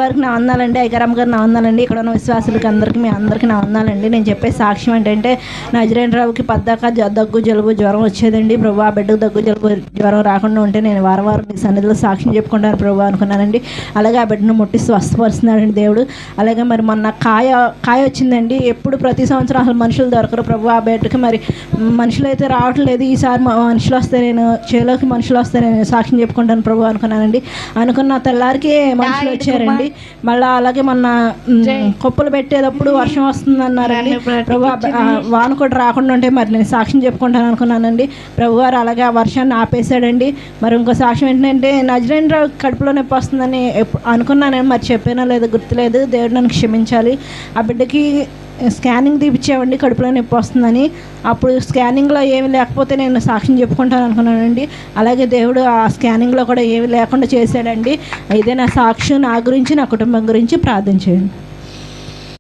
ప్రభువారికి నా వందనాలండి, ఐకారమ్మ గారు నా వందనాలండి, ఇక్కడ ఉన్న విశ్వాసులకి అందరికీ మీ అందరికీ నా వందనాలండి. నేను చెప్పే సాక్ష్యం ఏంటంటే నజరేయురావుకి పద్దాక దగ్గు జలుబు జ్వరం వచ్చేదండి. ప్రభు ఆ బిడ్డకు దగ్గు జలుబు జ్వరం రాకుండా ఉంటే నేను వారం నీ సన్నిధిలో సాక్ష్యం చెప్పుకుంటాను ప్రభు అనుకున్నానండి. అలాగే ఆ బిడ్డను ముట్టి స్వస్థపరుస్తున్నాడండి దేవుడు. అలాగే మరి మొన్న కాయ వచ్చిందండి. ఎప్పుడు ప్రతి సంవత్సరం అసలు మనుషులు దొరకరు ప్రభు. ఆ బిడ్డకి మరి మనుషులు అయితే రావట్లేదు. ఈసారి మనుషులు వస్తే నేను చేలోకి మనుషులు వస్తే నేను సాక్ష్యం చెప్పుకుంటాను ప్రభు అనుకున్నానండి. అనుకున్న తెల్లారికి మనుషులు వచ్చారండి. మళ్ళీ అలాగే మొన్న కొప్పులు పెట్టేటప్పుడు వర్షం వస్తుంది అన్నారండి ప్రభు. వాన కూడా రాకుండా ఉంటే మరి నేను సాక్ష్యం చెప్పుకుంటాను అనుకున్నానండి. ప్రభు గారు అలాగే ఆ వర్షాన్ని ఆపేశాడండి. మరి ఇంకో సాక్ష్యం ఏంటంటే నజరేయురావు కడుపులో నొప్పి వస్తుందని అనుకున్నాను, మరి చెప్పానో లేదో గుర్తులేదు. దేవుడు నన్ను క్షమించాలి. ఆ బిడ్డకి స్కానింగ్ తీపిచ్చామండి కడుపులో నొప్పి వస్తుందని. అప్పుడు స్కానింగ్లో ఏమి లేకపోతే నేను సాక్ష్యం చెప్పుకుంటాను అనుకున్నానండి. అలాగే దేవుడు ఆ స్కానింగ్లో కూడా ఏమి లేకుండా చేశాడండి. ఇదే నా సాక్ష్యం, నా గురించి నా కుటుంబం గురించి ప్రార్థన చేయండి.